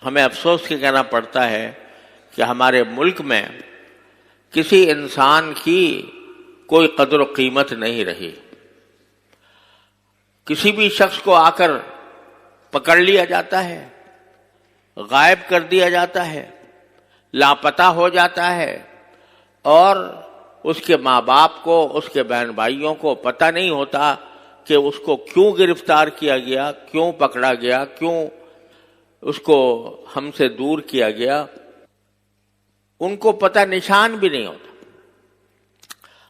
ہمیں افسوس کے کہنا پڑتا ہے کہ ہمارے ملک میں کسی انسان کی کوئی قدر و قیمت نہیں رہی. کسی بھی شخص کو آ کر پکڑ لیا جاتا ہے، غائب کر دیا جاتا ہے، لاپتہ ہو جاتا ہے، اور اس کے ماں باپ کو، اس کے بہن بھائیوں کو پتہ نہیں ہوتا کہ اس کو کیوں گرفتار کیا گیا، کیوں پکڑا گیا، کیوں اس کو ہم سے دور کیا گیا. ان کو پتہ نشان بھی نہیں ہوتا.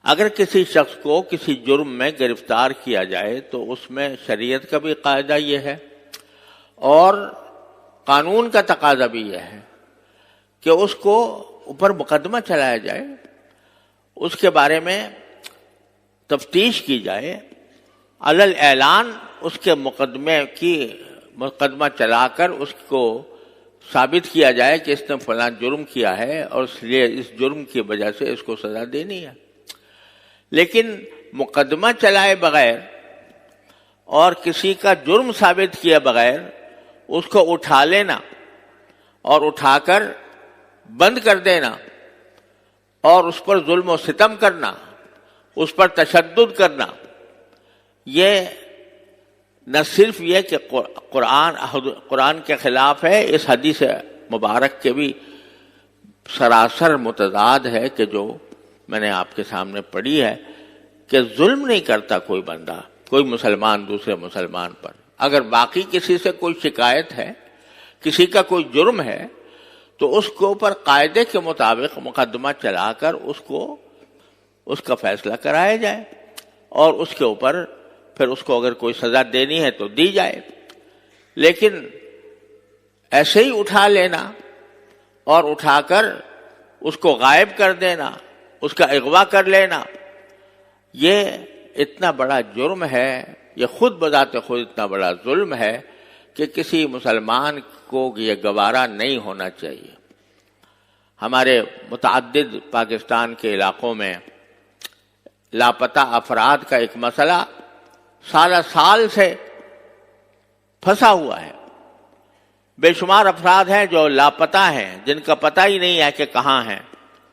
اگر کسی شخص کو کسی جرم میں گرفتار کیا جائے تو اس میں شریعت کا بھی قاعدہ یہ ہے اور قانون کا تقاضا بھی یہ ہے کہ اس کو اوپر مقدمہ چلایا جائے، اس کے بارے میں تفتیش کی جائے، علل اعلان اس کے مقدمہ چلا کر اس کو ثابت کیا جائے کہ اس نے فلاں جرم کیا ہے اور اس لیے اس جرم کی وجہ سے اس کو سزا دینی ہے. لیکن مقدمہ چلائے بغیر اور کسی کا جرم ثابت کیے بغیر اس کو اٹھا لینا اور اٹھا کر بند کر دینا اور اس پر ظلم و ستم کرنا، اس پر تشدد کرنا، یہ نہ صرف یہ کہ قرآن کے خلاف ہے، اس حدیث مبارک کے بھی سراسر متضاد ہے کہ جو میں نے آپ کے سامنے پڑھی ہے کہ ظلم نہیں کرتا کوئی بندہ، کوئی مسلمان دوسرے مسلمان پر. اگر باقی کسی سے کوئی شکایت ہے، کسی کا کوئی جرم ہے، تو اس کے اوپر قاعدے کے مطابق مقدمہ چلا کر اس کا فیصلہ کرایا جائے اور اس کے اوپر پھر اس کو اگر کوئی سزا دینی ہے تو دی جائے. لیکن ایسے ہی اٹھا لینا اور اٹھا کر اس کو غائب کر دینا، اس کا اغوا کر لینا، یہ اتنا بڑا جرم ہے، یہ خود بذات خود اتنا بڑا ظلم ہے کہ کسی مسلمان کو یہ گوارا نہیں ہونا چاہیے. ہمارے متعدد پاکستان کے علاقوں میں لاپتہ افراد کا ایک مسئلہ سال سے پھنسا ہوا ہے. بے شمار افراد ہیں جو لاپتہ ہیں، جن کا پتہ ہی نہیں ہے کہ کہاں ہیں،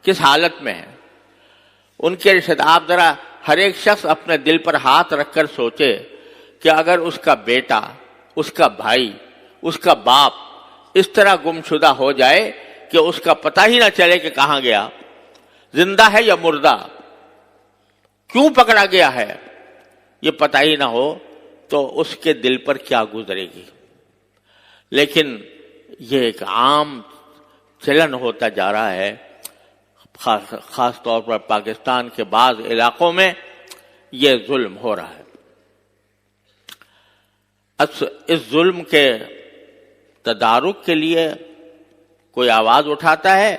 کس حالت میں ہیں. ان کے رشتہ دار، آپ ذرا ہر ایک شخص اپنے دل پر ہاتھ رکھ کر سوچے کہ اگر اس کا بیٹا، اس کا بھائی، اس کا باپ اس طرح گمشدہ ہو جائے کہ اس کا پتہ ہی نہ چلے کہ کہاں گیا، زندہ ہے یا مردہ، کیوں پکڑا گیا ہے، یہ پتہ ہی نہ ہو تو اس کے دل پر کیا گزرے گی. لیکن یہ ایک عام چلن ہوتا جا رہا ہے، خاص طور پر پاکستان کے بعض علاقوں میں یہ ظلم ہو رہا ہے. اس ظلم کے تدارک کے لیے کوئی آواز اٹھاتا ہے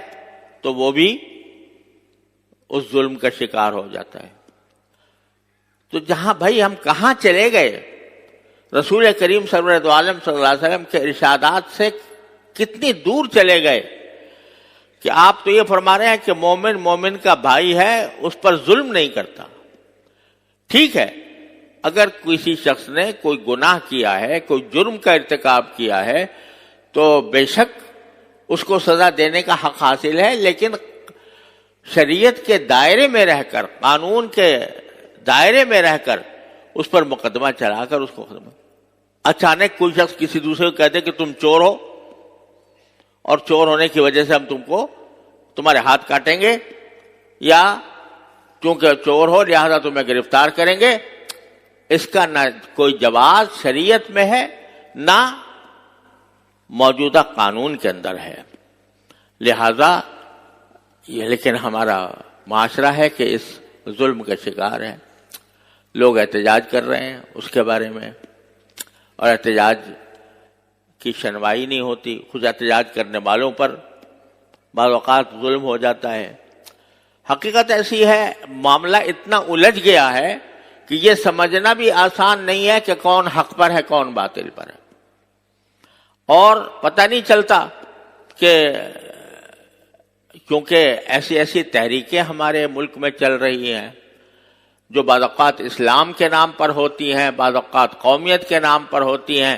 تو وہ بھی اس ظلم کا شکار ہو جاتا ہے. تو جہاں بھائی ہم کہاں چلے گئے؟ رسول کریم سرورت عالم صلی اللہ علیہ وسلم کے ارشادات سے کتنی دور چلے گئے کہ آپ تو یہ فرما رہے ہیں کہ مومن کا بھائی ہے، اس پر ظلم نہیں کرتا. ٹھیک ہے، اگر کسی شخص نے کوئی گناہ کیا ہے، کوئی جرم کا ارتکاب کیا ہے تو بے شک اس کو سزا دینے کا حق حاصل ہے، لیکن شریعت کے دائرے میں رہ کر، قانون کے دائرے میں رہ کر اس پر مقدمہ چلا کر اس کو اچانک کوئی شخص کسی دوسرے کو کہتے کہ تم چور ہو اور چور ہونے کی وجہ سے ہم تمہارے ہاتھ کاٹیں گے، یا چونکہ چور ہو لہذا تمہیں گرفتار کریں گے، اس کا نہ کوئی جواز شریعت میں ہے نہ موجودہ قانون کے اندر ہے. لہذا یہ لیکن ہمارا معاشرہ ہے کہ اس ظلم کا شکار ہے. لوگ احتجاج کر رہے ہیں اس کے بارے میں، اور احتجاج کی سنوائی نہیں ہوتی. خود احتجاج کرنے والوں پر بعض اوقات ظلم ہو جاتا ہے. حقیقت ایسی ہے، معاملہ اتنا الجھ گیا ہے کہ یہ سمجھنا بھی آسان نہیں ہے کہ کون حق پر ہے کون باطل پر ہے، اور پتہ نہیں چلتا کہ کیونکہ ایسی تحریکیں ہمارے ملک میں چل رہی ہیں جو بعض اوقات اسلام کے نام پر ہوتی ہیں، بعض اوقات قومیت کے نام پر ہوتی ہیں،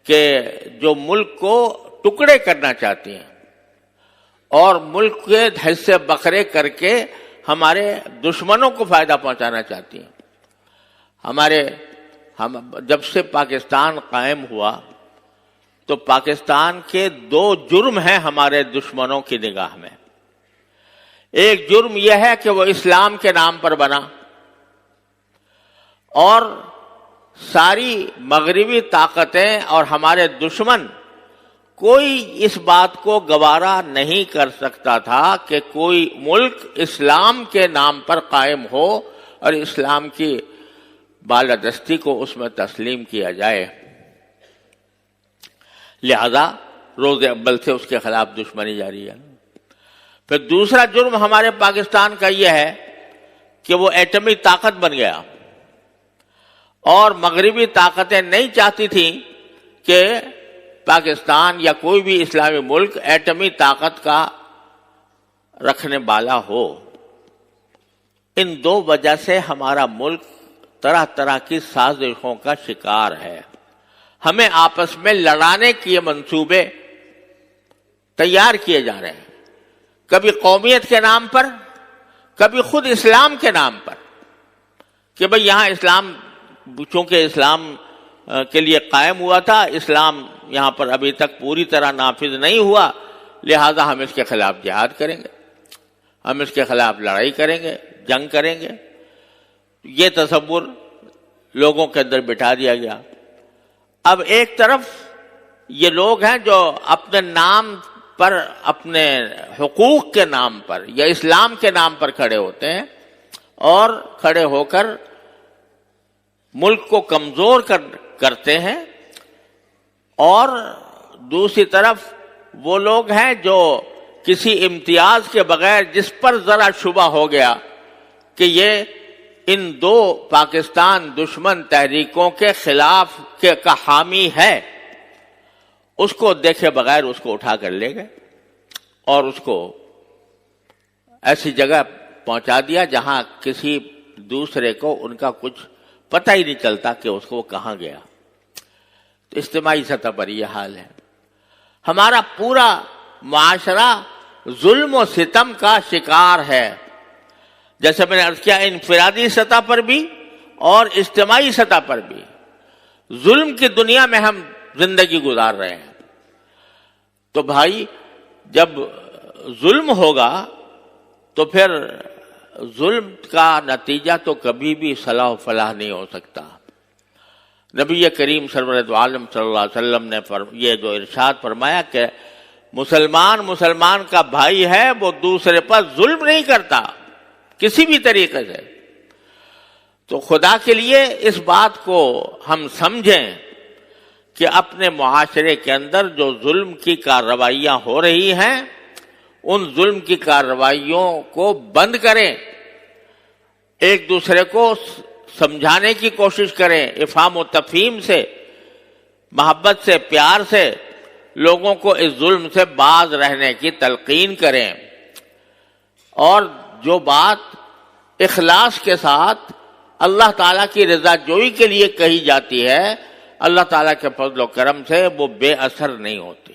کہ جو ملک کو ٹکڑے کرنا چاہتی ہیں اور ملک کے حصے بکھرے کر کے ہمارے دشمنوں کو فائدہ پہنچانا چاہتی ہیں۔ جب سے پاکستان قائم ہوا تو پاکستان کے 2 جرم ہیں ہمارے دشمنوں کی نگاہ میں۔ ایک جرم یہ ہے کہ وہ اسلام کے نام پر بنا، اور ساری مغربی طاقتیں اور ہمارے دشمن کوئی اس بات کو گوارا نہیں کر سکتا تھا کہ کوئی ملک اسلام کے نام پر قائم ہو اور اسلام کی بالادستی کو اس میں تسلیم کیا جائے، لہذا روز اول سے اس کے خلاف دشمنی جاری ہے۔ پھر دوسرا جرم ہمارے پاکستان کا یہ ہے کہ وہ ایٹمی طاقت بن گیا، اور مغربی طاقتیں نہیں چاہتی تھیں کہ پاکستان یا کوئی بھی اسلامی ملک ایٹمی طاقت کا رکھنے والا ہو۔ ان 2 وجہ سے ہمارا ملک طرح طرح کی سازشوں کا شکار ہے۔ ہمیں آپس میں لڑانے کے منصوبے تیار کیے جا رہے ہیں، کبھی قومیت کے نام پر، کبھی خود اسلام کے نام پر، کہ بھئی یہاں اسلام، چونکہ اسلام کے لیے قائم ہوا تھا، اسلام یہاں پر ابھی تک پوری طرح نافذ نہیں ہوا، لہذا ہم اس کے خلاف جہاد کریں گے، ہم اس کے خلاف لڑائی کریں گے، جنگ کریں گے۔ یہ تصور لوگوں کے اندر بٹھا دیا گیا۔ اب ایک طرف یہ لوگ ہیں جو اپنے نام پر، اپنے حقوق کے نام پر یا اسلام کے نام پر کھڑے ہوتے ہیں، اور کھڑے ہو کر ملک کو کمزور کرتے ہیں، اور دوسری طرف وہ لوگ ہیں جو کسی امتیاز کے بغیر، جس پر ذرا شبہ ہو گیا کہ یہ ان 2 پاکستان دشمن تحریکوں کے خلاف کا حامی ہے، اس کو دیکھے بغیر اس کو اٹھا کر لے گئے اور اس کو ایسی جگہ پہنچا دیا جہاں کسی دوسرے کو ان کا کچھ پتہ ہی نہیں چلتا کہ اس کو وہ کہاں گیا۔ تو اجتماعی سطح پر یہ حال ہے۔ ہمارا پورا معاشرہ ظلم و ستم کا شکار ہے، جیسے میں نے عرض کیا، انفرادی سطح پر بھی اور اجتماعی سطح پر بھی ظلم کی دنیا میں ہم زندگی گزار رہے ہیں۔ تو بھائی، جب ظلم ہوگا تو پھر ظلم کا نتیجہ تو کبھی بھی صلاح و فلاح نہیں ہو سکتا۔ نبی کریم سرورت عالم صلی اللہ علیہ وسلم نے یہ جو ارشاد فرمایا کہ مسلمان کا بھائی ہے، وہ دوسرے پر ظلم نہیں کرتا کسی بھی طریقے سے۔ تو خدا کے لیے اس بات کو ہم سمجھیں کہ اپنے معاشرے کے اندر جو ظلم کی کارروائیاں ہو رہی ہیں، ان ظلم کی کارروائیوں کو بند کریں، ایک دوسرے کو سمجھانے کی کوشش کریں، افہام و تفہیم سے، محبت سے، پیار سے لوگوں کو اس ظلم سے باز رہنے کی تلقین کریں، اور جو بات اخلاص کے ساتھ اللہ تعالیٰ کی رضا جوئی کے لیے کہی جاتی ہے، اللہ تعالیٰ کے فضل و کرم سے وہ بے اثر نہیں ہوتی۔